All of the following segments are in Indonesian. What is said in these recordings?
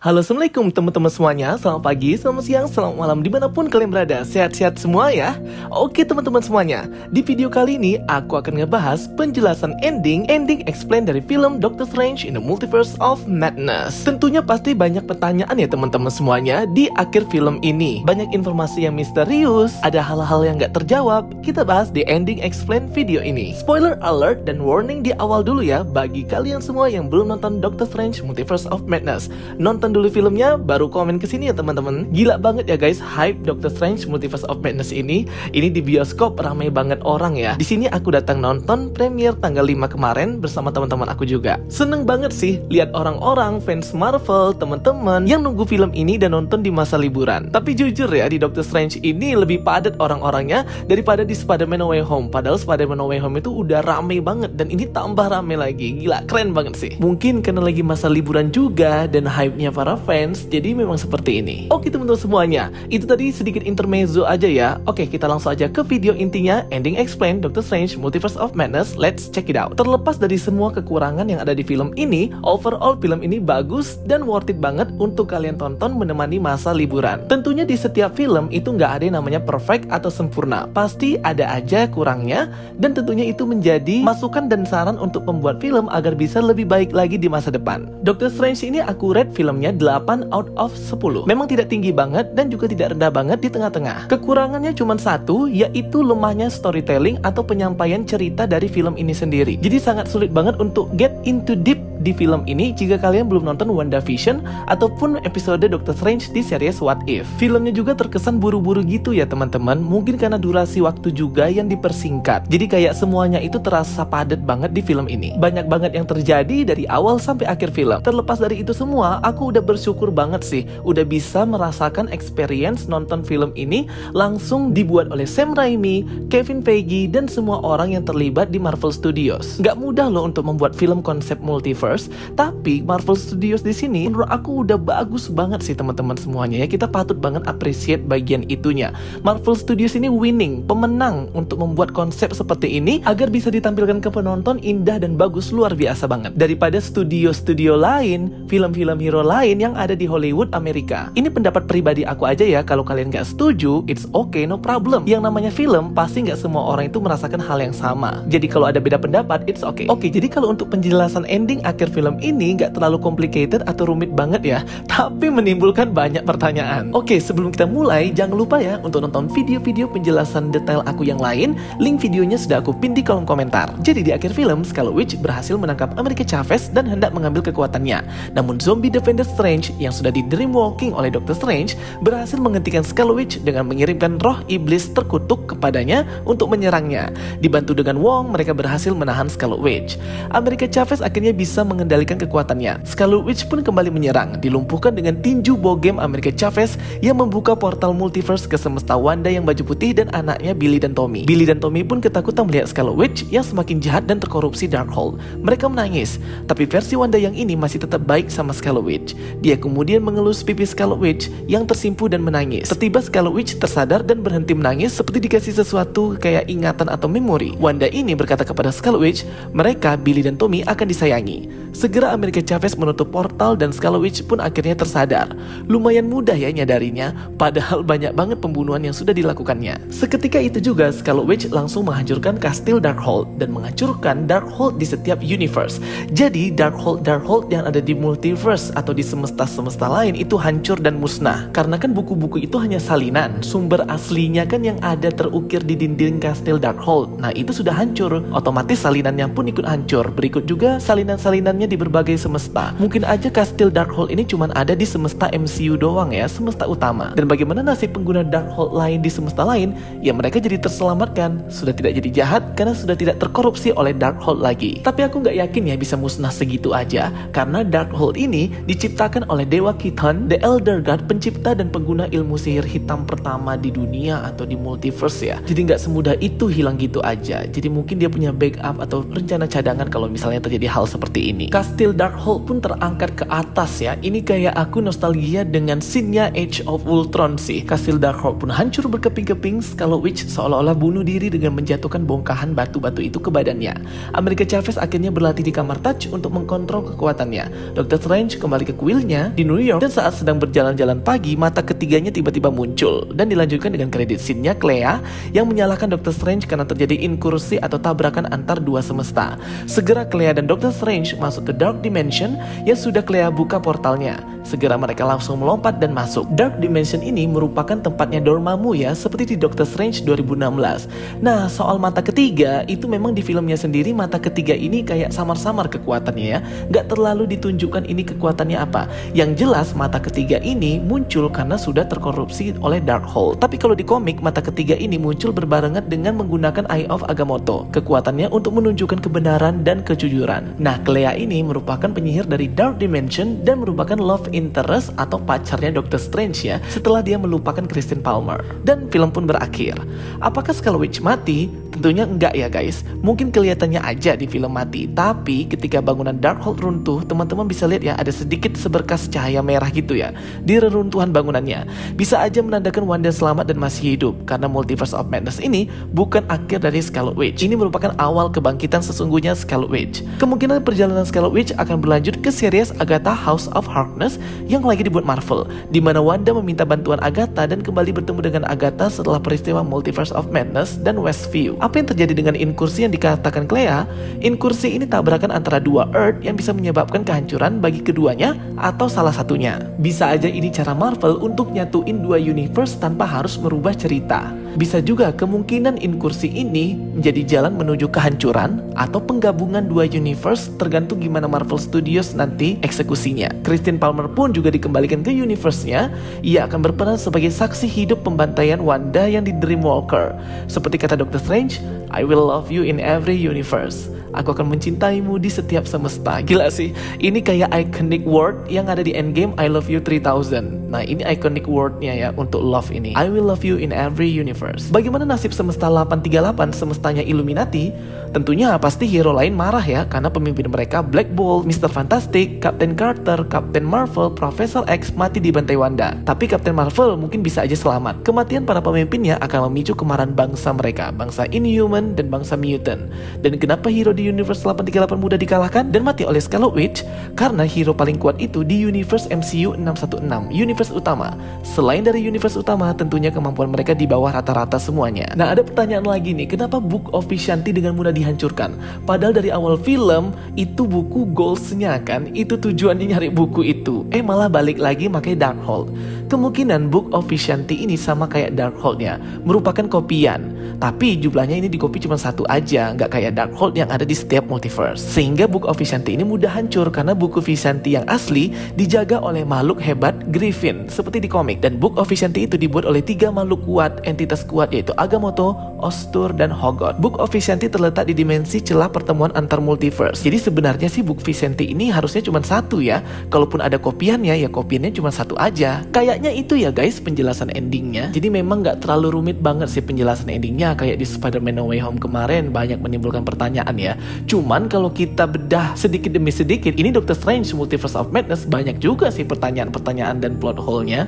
Halo, assalamualaikum teman-teman semuanya. Selamat pagi, selamat siang, selamat malam dimanapun kalian berada. Sehat-sehat semua ya. Oke teman-teman semuanya, di video kali ini aku akan ngebahas penjelasan ending explain dari film Doctor Strange in the Multiverse of Madness. Tentunya pasti banyak pertanyaan ya teman-teman semuanya di akhir film ini. Banyak informasi yang misterius, ada hal-hal yang gak terjawab. Kita bahas di ending explain video ini. Spoiler alert dan warning di awal dulu ya bagi kalian semua yang belum nonton Doctor Strange Multiverse of Madness. Nonton dulu filmnya, baru komen kesini ya teman-teman. Gila banget ya guys, hype Doctor Strange Multiverse of Madness ini di bioskop ramai banget orang ya. Di sini aku datang nonton premier tanggal 5 kemarin bersama teman-teman aku juga. Seneng banget sih lihat orang-orang fans Marvel, teman-teman yang nunggu film ini dan nonton di masa liburan. Tapi jujur ya, di Doctor Strange ini lebih padat orang-orangnya daripada di Spider-Man No Way Home. Padahal Spider-Man No Way Home itu udah ramai banget dan ini tambah ramai lagi. Gila, keren banget sih. Mungkin karena lagi masa liburan juga dan hype-nya para fans, jadi memang seperti ini. Oke teman-teman semuanya, itu tadi sedikit intermezzo aja ya. Oke, kita langsung aja ke video intinya, ending explain Doctor Strange Multiverse of Madness. Let's check it out. Terlepas dari semua kekurangan yang ada di film ini, overall film ini bagus dan worth it banget untuk kalian tonton menemani masa liburan. Tentunya di setiap film itu nggak ada yang namanya perfect atau sempurna. Pasti ada aja kurangnya, dan tentunya itu menjadi masukan dan saran untuk pembuat film agar bisa lebih baik lagi di masa depan. Doctor Strange ini aku rate filmnya 8 out of 10. Memang tidak tinggi banget dan juga tidak rendah banget di tengah-tengah. Kekurangannya cuma satu, yaitu lemahnya storytelling atau penyampaian cerita dari film ini sendiri. Jadi sangat sulit banget untuk get into deep di film ini jika kalian belum nonton WandaVision ataupun episode Doctor Strange di series What If. Filmnya juga terkesan buru-buru gitu ya teman-teman. Mungkin karena durasi waktu juga yang dipersingkat. Jadi kayak semuanya itu terasa padat banget di film ini. Banyak banget yang terjadi dari awal sampai akhir film. Terlepas dari itu semua, aku udah bersyukur banget sih udah bisa merasakan experience nonton film ini langsung dibuat oleh Sam Raimi, Kevin Feige, dan semua orang yang terlibat di Marvel Studios. Gak mudah loh untuk membuat film konsep multiverse, tapi Marvel Studios di sini menurut aku udah bagus banget sih teman-teman semuanya ya. Kita patut banget appreciate bagian itunya. Marvel Studios ini winning, pemenang untuk membuat konsep seperti ini agar bisa ditampilkan ke penonton indah dan bagus, luar biasa banget. Daripada studio-studio lain, film-film hero lain yang ada di Hollywood Amerika. Ini pendapat pribadi aku aja ya. Kalau kalian gak setuju, it's okay, no problem. Yang namanya film, pasti gak semua orang itu merasakan hal yang sama. Jadi kalau ada beda pendapat, it's okay. Oke, jadi kalau untuk penjelasan ending akhir film ini gak terlalu complicated atau rumit banget ya, tapi menimbulkan banyak pertanyaan. Oke, sebelum kita mulai, jangan lupa ya untuk nonton video-video penjelasan detail aku yang lain. Link videonya sudah aku pin di kolom komentar. Jadi di akhir film, Scarlet Witch berhasil menangkap America Chavez dan hendak mengambil kekuatannya. Namun zombie Defender Strange yang sudah di dreamwalking oleh Doctor Strange berhasil menghentikan Scarlet Witch dengan mengirimkan roh iblis terkutuk kepadanya untuk menyerangnya. Dibantu dengan Wong, mereka berhasil menahan Scarlet Witch. America Chavez akhirnya bisa mengendalikan kekuatannya. Scarlet Witch pun kembali menyerang, dilumpuhkan dengan tinju bogem America Chavez yang membuka portal multiverse ke semesta Wanda yang baju putih dan anaknya Billy dan Tommy. Billy dan Tommy pun ketakutan melihat Scarlet Witch yang semakin jahat dan terkorupsi Darkhold. Mereka menangis, tapi versi Wanda yang ini masih tetap baik sama Scarlet Witch. Dia kemudian mengelus pipi Scarlet Witch yang tersimpu dan menangis. Tiba-tiba Scarlet Witch tersadar dan berhenti menangis seperti dikasih sesuatu kayak ingatan atau memori. Wanda ini berkata kepada Scarlet Witch, mereka, Billy dan Tommy, akan disayangi. Segera America Chavez menutup portal dan Scarlet Witch pun akhirnya tersadar. Lumayan mudah ya nyadarinya, padahal banyak banget pembunuhan yang sudah dilakukannya. Seketika itu juga Scarlet Witch langsung menghancurkan kastil Darkhold dan menghancurkan Darkhold di setiap universe. Jadi Darkhold yang ada di multiverse atau di semesta-semesta lain itu hancur dan musnah. Karena kan buku-buku itu hanya salinan, sumber aslinya kan yang ada terukir di dinding kastil Darkhold. Nah itu sudah hancur, otomatis salinannya pun ikut hancur. Berikut juga salinan-salinannya di berbagai semesta. Mungkin aja kastil Darkhold ini cuma ada di semesta MCU doang ya, semesta utama. Dan bagaimana nasib pengguna Darkhold lain di semesta lain? Ya mereka jadi terselamatkan, sudah tidak jadi jahat karena sudah tidak terkorupsi oleh Darkhold lagi. Tapi aku nggak yakin ya bisa musnah segitu aja, karena Darkhold ini diciptakan oleh Dewa Chthon, The Elder God, pencipta dan pengguna ilmu sihir hitam pertama di dunia atau di multiverse ya. Jadi nggak semudah itu hilang gitu aja. Jadi mungkin dia punya backup atau rencana cadangan kalau misalnya terjadi hal seperti ini. ini. Kastil Darkhold pun terangkat ke atas ya. Ini kayak aku nostalgia dengan scene-nya Age of Ultron sih. Kastil Darkhold pun hancur berkeping-keping. Scarlet Witch seolah-olah bunuh diri dengan menjatuhkan bongkahan batu-batu itu ke badannya. America Chavez akhirnya berlatih di kamar Touch untuk mengkontrol kekuatannya. Dr. Strange kembali ke kuilnya di New York, dan saat sedang berjalan-jalan pagi, mata ketiganya tiba-tiba muncul. Dan dilanjutkan dengan kredit scene-nya Clea yang menyalahkan Dr. Strange karena terjadi inkursi atau tabrakan antar dua semesta. Segera Clea dan Dr. Strange masuk ke Dark Dimension yang sudah Clea buka portalnya. Segera mereka langsung melompat dan masuk. Dark Dimension ini merupakan tempatnya Dormammu ya, seperti di Doctor Strange 2016. Nah, soal mata ketiga, itu memang di filmnya sendiri mata ketiga ini kayak samar-samar kekuatannya ya. Nggak terlalu ditunjukkan ini kekuatannya apa. Yang jelas mata ketiga ini muncul karena sudah terkorupsi oleh Darkhold. Tapi kalau di komik, mata ketiga ini muncul berbarengan dengan menggunakan Eye of Agamotto. Kekuatannya untuk menunjukkan kebenaran dan kejujuran. Nah, Clea ini merupakan penyihir dari Dark Dimension dan merupakan love interest atau pacarnya Doctor Strange ya, setelah dia melupakan Christine Palmer. Dan film pun berakhir. Apakah Scarlet Witch mati? Tentunya enggak ya guys. Mungkin kelihatannya aja di film mati, tapi ketika bangunan Darkhold runtuh, teman-teman bisa lihat ya, ada sedikit seberkas cahaya merah gitu ya di reruntuhan bangunannya. Bisa aja menandakan Wanda selamat dan masih hidup, karena Multiverse of Madness ini bukan akhir dari Scarlet Witch. Ini merupakan awal kebangkitan sesungguhnya Scarlet Witch. Kemungkinan perjalanan Scarlet Witch akan berlanjut ke series Agatha House of Harkness yang lagi dibuat Marvel, di mana Wanda meminta bantuan Agatha dan kembali bertemu dengan Agatha setelah peristiwa Multiverse of Madness dan Westview. Apa yang terjadi dengan inkursi yang dikatakan Clea? Inkursi ini tabrakan antara dua Earth yang bisa menyebabkan kehancuran bagi keduanya atau salah satunya. Bisa aja ini cara Marvel untuk nyatuin dua universe tanpa harus merubah cerita. Bisa juga kemungkinan inkursi ini menjadi jalan menuju kehancuran atau penggabungan dua universe, tergantung gimana Marvel Studios nanti eksekusinya. Christine Palmer pun juga dikembalikan ke universe-nya. Ia akan berperan sebagai saksi hidup pembantaian Wanda yang di Dreamwalker. Seperti kata Doctor Strange, I will love you in every universe. Aku akan mencintaimu di setiap semesta. Gila sih, ini kayak iconic word yang ada di Endgame, I love you 3000. Nah, ini iconic wordnya ya untuk love ini, I will love you in every universe. Bagaimana nasib semesta 838, semestanya Illuminati? Tentunya pasti hero lain marah ya, karena pemimpin mereka Black Bolt, Mr. Fantastic, Captain Carter, Captain Marvel, Professor X mati di bantai Wanda. Tapi Captain Marvel mungkin bisa aja selamat. Kematian para pemimpinnya akan memicu kemarahan bangsa mereka, bangsa Inhuman dan bangsa Mutant. Dan kenapa hero di Universe 838 mudah dikalahkan dan mati oleh Scarlet Witch? Karena hero paling kuat itu di Universe MCU 616, Universe utama. Selain dari Universe utama, tentunya kemampuan mereka di bawah rata-rata semuanya. Nah, ada pertanyaan lagi nih, kenapa Book of Vishanti dengan mudah dihancurkan? Padahal dari awal film, itu buku goals-nya kan, itu tujuannya nyari buku itu. Malah balik lagi pakai Darkhold. Kemungkinan Book of Vishanti ini sama kayak Darkhold-nya, merupakan kopian. Tapi jumlahnya ini di copy cuma satu aja, nggak kayak Darkhold yang ada di setiap multiverse. Sehingga Book of Vishanti ini mudah hancur karena buku Vishanti yang asli dijaga oleh makhluk hebat Griffin seperti di komik. Dan Book of Vishanti itu dibuat oleh 3 makhluk kuat, entitas kuat, yaitu Agamotto, Ostur, dan Hogot. Book of Vishanti terletak di dimensi celah pertemuan antar multiverse. Jadi sebenarnya sih Book Vishanti ini harusnya cuma satu ya. Kalaupun ada kopiannya, ya kopiannya cuma satu aja. Kayaknya itu ya guys penjelasan endingnya. Jadi memang nggak terlalu rumit banget sih penjelasan endingnya, kayak di Spider-Man No Way Home kemarin banyak menimbulkan pertanyaan ya. Cuman kalau kita bedah sedikit demi sedikit, ini Doctor Strange Multiverse of Madness banyak juga sih pertanyaan-pertanyaan dan plot hole-nya.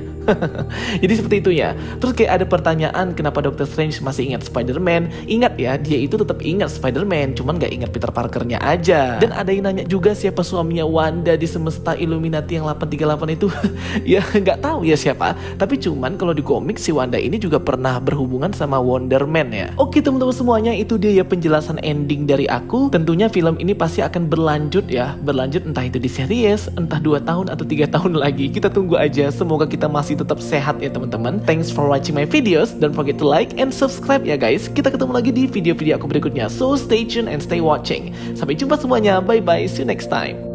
Jadi seperti itu ya. Terus kayak ada pertanyaan kenapa Doctor Strange masih ingat Spider-Man. Ingat ya, dia itu tetap ingat Spider-Man, cuman gak ingat Peter Parker-nya aja. Dan ada yang nanya juga siapa suaminya Wanda di semesta Illuminati yang 838 itu. Ya gak tahu ya siapa. Tapi cuman kalau di komik si Wanda ini juga pernah berhubungan sama Wonder Man ya. Oke teman-teman semuanya, itu dia ya penjelasan ending dari aku. Tentunya film ini pasti akan berlanjut ya. Berlanjut entah itu di series, entah 2 tahun atau 3 tahun lagi. Kita tunggu aja. Semoga kita masih tetap sehat ya teman-teman. Thanks for watching my videos. Don't forget to like and subscribe ya guys. Kita ketemu lagi di video-video aku berikutnya. So stay tuned and stay watching. Sampai jumpa semuanya. Bye bye. See you next time.